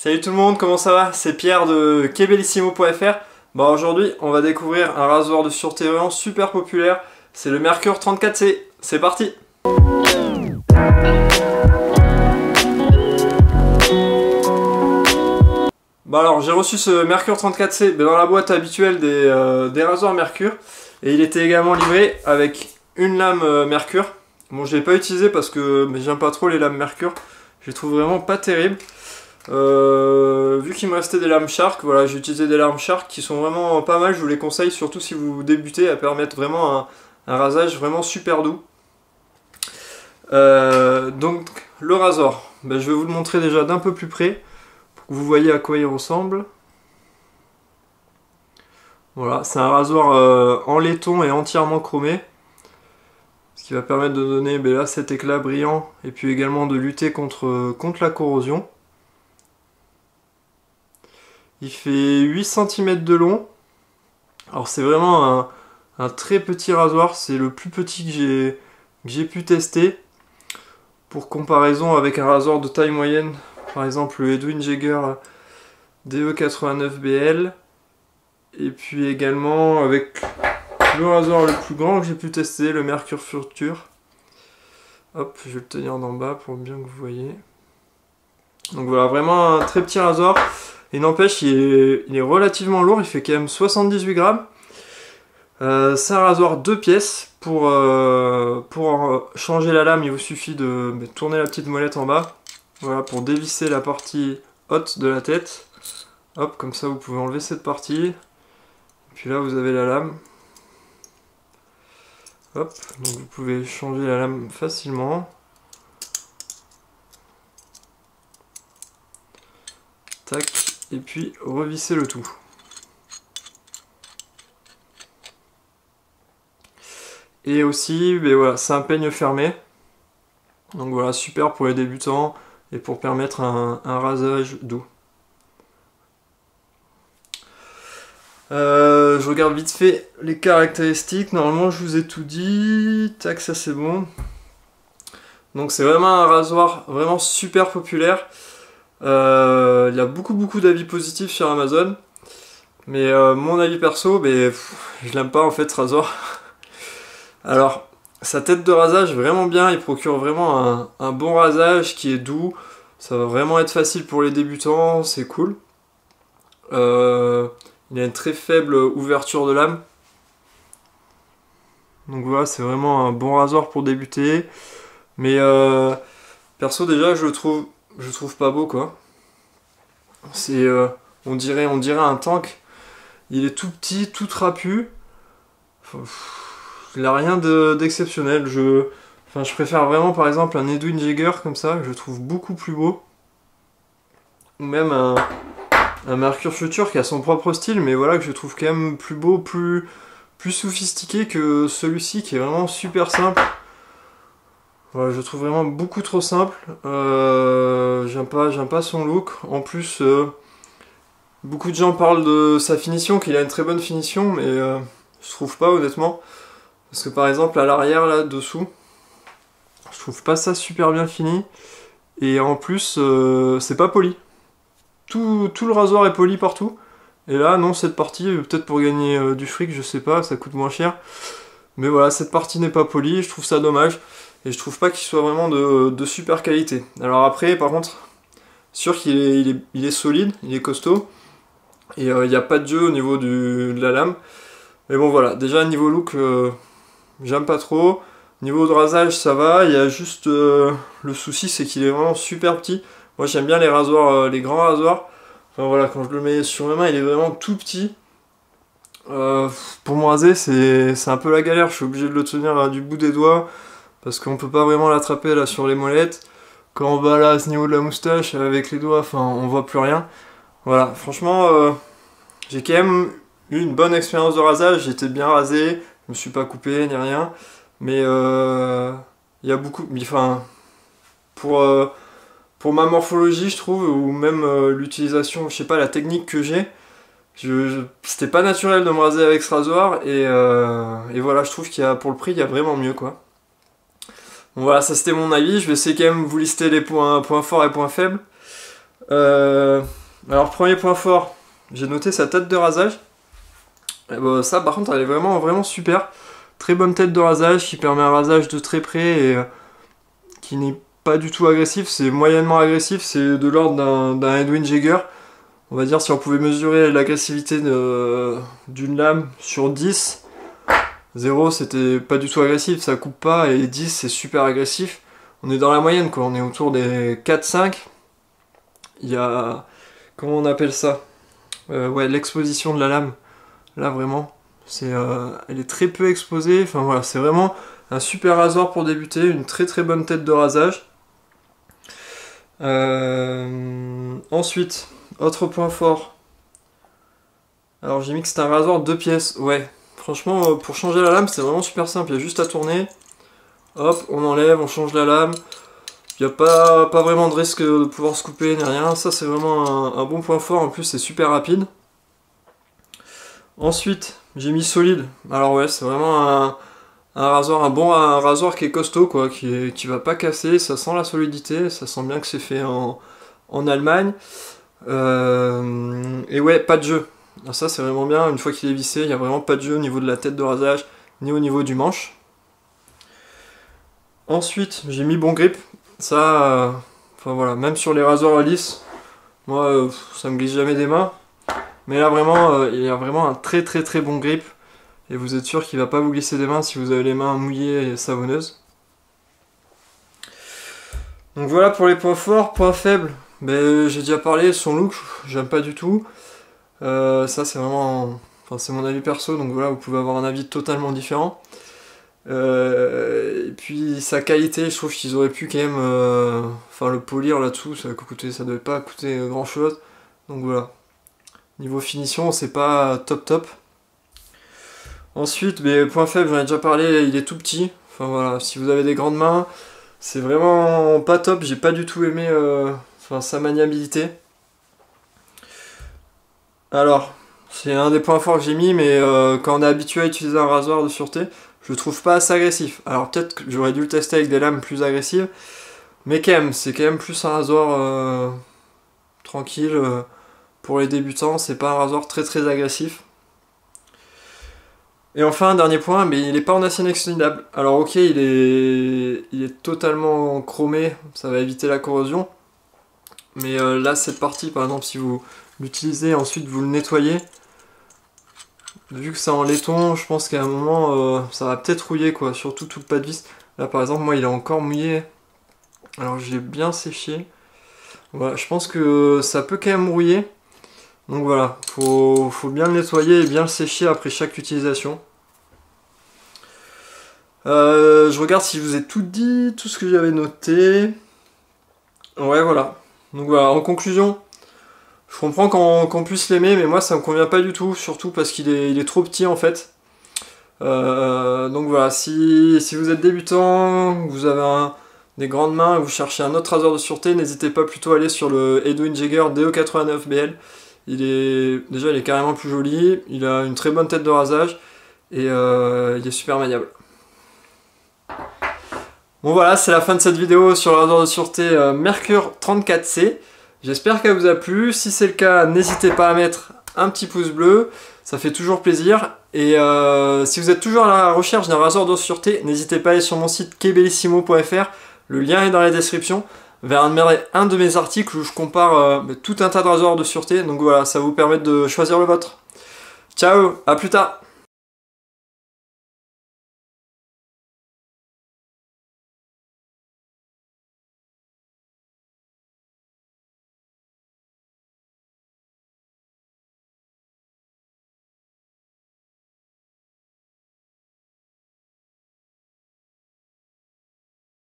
Salut tout le monde, comment ça va? C'est Pierre de Kebellissimo.fr. Bon, aujourd'hui, on va découvrir un rasoir de sûreté vraiment super populaire. C'est le Merkur 34C. C'est parti! Bon alors, j'ai reçu ce Merkur 34C dans la boîte habituelle des rasoirs Merkur. Et il était également livré avec une lame Merkur. Bon, je l'ai pas utilisé parce que j'aime pas trop les lames Merkur. Je les trouve vraiment pas terribles. Vu qu'il me restait des lames Shark, voilà, j'ai utilisé des lames Shark qui sont vraiment pas mal. Je vous les conseille, surtout si vous débutez, elles permettent vraiment un rasage vraiment super doux. Donc le rasoir, je vais vous le montrer déjà d'un peu plus près pour que vous voyez à quoi il ressemble. Voilà, c'est un rasoir en laiton et entièrement chromé, ce qui va permettre de donner là, cet éclat brillant et puis également de lutter contre la corrosion. Il fait 8 cm de long. Alors c'est vraiment un très petit rasoir, c'est le plus petit que j'ai pu tester. Pour comparaison avec un rasoir de taille moyenne, par exemple le Edwin Jaeger DE89BL. Et puis également avec le rasoir le plus grand que j'ai pu tester, le Merkur Future. Hop, je vais le tenir d'en bas pour bien que vous voyez. Donc voilà, vraiment un très petit rasoir. Et n'empêche, il est relativement lourd, il fait quand même 78 grammes. C'est un rasoir 2 pièces. Pour changer la lame, il vous suffit de tourner la petite molette en bas. Voilà, pour dévisser la partie haute de la tête. Hop, comme ça vous pouvez enlever cette partie. Et puis là, vous avez la lame. Hop, donc vous pouvez changer la lame facilement. Tac. Et puis revisser le tout. Et aussi, voilà, c'est un peigne fermé. Donc voilà, super pour les débutants et pour permettre un rasage doux. Je regarde vite fait les caractéristiques. Normalement, je vous ai tout dit. Tac, ça c'est bon. Donc c'est vraiment un rasoir vraiment super populaire. Il y a beaucoup d'avis positifs sur Amazon, mais mon avis perso, je l'aime pas en fait ce rasoir. Alors, sa tête de rasage vraiment bien, il procure vraiment un bon rasage qui est doux, ça va vraiment être facile pour les débutants, c'est cool. Il a une très faible ouverture de lame, donc voilà, c'est vraiment un bon rasoir pour débuter, mais perso déjà je le trouve pas beau quoi. C'est on dirait un tank. Il est tout petit, tout trapu. Il a rien d'exceptionnel. Je préfère vraiment par exemple un Edwin Jaeger comme ça, que je trouve beaucoup plus beau. Ou même un Merkur Future qui a son propre style, mais voilà, que je trouve quand même plus beau, plus sophistiqué que celui-ci qui est vraiment super simple. Voilà, je trouve vraiment beaucoup trop simple. J'aime pas son look. En plus, beaucoup de gens parlent de sa finition, qu'il a une très bonne finition, mais je trouve pas honnêtement. Parce que par exemple à l'arrière là dessous, je trouve pas ça super bien fini. Et en plus, c'est pas poli. Tout le rasoir est poli partout. Et là, non, cette partie, peut-être pour gagner du fric, je sais pas, ça coûte moins cher. Mais voilà, cette partie n'est pas polie, je trouve ça dommage. Et je trouve pas qu'il soit vraiment de super qualité. Alors après, par contre, sûr qu'il est solide, il est costaud. Et il n'y a pas de jeu au niveau de la lame. Mais bon voilà, déjà niveau look, j'aime pas trop. Niveau de rasage, ça va. Il y a juste le souci, c'est qu'il est vraiment super petit. Moi j'aime bien les rasoirs, les grands rasoirs. Enfin voilà, quand je le mets sur mes mains, il est vraiment tout petit. Pour me raser, c'est un peu la galère. Je suis obligé de le tenir du bout des doigts. Parce qu'on peut pas vraiment l'attraper là sur les molettes. Quand on va là à ce niveau de la moustache avec les doigts, enfin on voit plus rien. Voilà, franchement, j'ai quand même eu une bonne expérience de rasage. J'étais bien rasé, je me suis pas coupé ni rien. Mais il y a beaucoup, enfin pour ma morphologie je trouve, ou même l'utilisation, je sais pas, la technique que j'ai. C'était pas naturel de me raser avec ce rasoir et voilà, je trouve qu'il y a, pour le prix, il y a vraiment mieux quoi. Bon, voilà, ça c'était mon avis. Je vais essayer quand même de vous lister les points forts et points faibles. Alors premier point fort, j'ai noté sa tête de rasage. Et bah, ça par contre elle est vraiment, vraiment super. Très bonne tête de rasage qui permet un rasage de très près et qui n'est pas du tout agressif, c'est moyennement agressif, c'est de l'ordre d'un Edwin Jaeger. On va dire si on pouvait mesurer l'agressivité d'une lame sur 10, 0 c'était pas du tout agressif, ça coupe pas, et 10 c'est super agressif. On est dans la moyenne quoi, on est autour des 4-5. Il y a... comment on appelle ça, ouais, l'exposition de la lame. Là vraiment, elle est très peu exposée, enfin voilà, c'est vraiment un super rasoir pour débuter, une très très bonne tête de rasage. Ensuite, autre point fort. Alors j'ai mis que c'était un rasoir 2 pièces, ouais. Franchement, pour changer la lame, c'est vraiment super simple, il y a juste à tourner. Hop, on enlève, on change la lame. Il n'y a pas vraiment de risque de pouvoir se couper ni rien, ça c'est vraiment un bon point fort, en plus c'est super rapide. Ensuite, j'ai mis solide. Alors ouais, c'est vraiment un rasoir, un rasoir qui est costaud, quoi, qui va pas casser, ça sent la solidité, ça sent bien que c'est fait en Allemagne. Et ouais, pas de jeu. Alors ça c'est vraiment bien, une fois qu'il est vissé, il n'y a vraiment pas de jeu au niveau de la tête de rasage, ni au niveau du manche. Ensuite, j'ai mis bon grip. Ça, enfin voilà, même sur les rasoirs à lisse, moi ça me glisse jamais des mains. Mais là vraiment, il y a vraiment un très très très bon grip. Et vous êtes sûr qu'il va pas vous glisser des mains si vous avez les mains mouillées et savonneuses. Donc voilà pour les points forts. Points faibles, ben, j'ai déjà parlé, son look, j'aime pas du tout. Ça c'est vraiment... Enfin c'est mon avis perso, donc voilà, vous pouvez avoir un avis totalement différent. Et puis sa qualité, je trouve qu'ils auraient pu quand même enfin le polir là-dessous, ça devait pas coûter grand chose. Donc voilà. Niveau finition, c'est pas top top. Ensuite, mais point faible, j'en ai déjà parlé, il est tout petit. Enfin voilà, si vous avez des grandes mains, c'est vraiment pas top. J'ai pas du tout aimé sa maniabilité. Alors, c'est un des points forts que j'ai mis, mais quand on est habitué à utiliser un rasoir de sûreté, je le trouve pas assez agressif. Alors peut-être que j'aurais dû le tester avec des lames plus agressives, mais quand même, c'est quand même plus un rasoir tranquille. Pour les débutants, c'est pas un rasoir très très agressif. Et enfin, dernier point, mais il n'est pas en acier inoxydable. Alors ok, il est totalement chromé, ça va éviter la corrosion. Mais là, cette partie, par exemple, si vous l'utilisez, ensuite vous le nettoyez, vu que c'est en laiton, je pense qu'à un moment, ça va peut-être rouiller, quoi, surtout tout le pas de vis. Là, par exemple, moi, il est encore mouillé. Alors, je l'ai bien séché. Voilà, je pense que ça peut quand même rouiller. Donc voilà, faut bien le nettoyer et bien le sécher après chaque utilisation. Je regarde si je vous ai tout dit, tout ce que j'avais noté. Ouais, voilà. Donc voilà, en conclusion, je comprends qu'on puisse l'aimer, mais moi ça me convient pas du tout, surtout parce qu'il est trop petit en fait. Donc voilà, si vous êtes débutant, vous avez des grandes mains et vous cherchez un autre rasoir de sûreté, n'hésitez pas plutôt à aller sur le Edwin Jaeger DE89BL. Il est carrément plus joli, il a une très bonne tête de rasage et il est super maniable. Bon voilà, c'est la fin de cette vidéo sur le rasoir de sûreté Mercure 34C. J'espère qu'elle vous a plu. Si c'est le cas, n'hésitez pas à mettre un petit pouce bleu, ça fait toujours plaisir. Et si vous êtes toujours à la recherche d'un rasoir de sûreté, n'hésitez pas à aller sur mon site quebellissimo.fr. Le lien est dans la description, vers un de mes articles où je compare tout un tas de rasoirs de sûreté. Donc voilà, ça va vous permettre de choisir le vôtre. Ciao, à plus tard.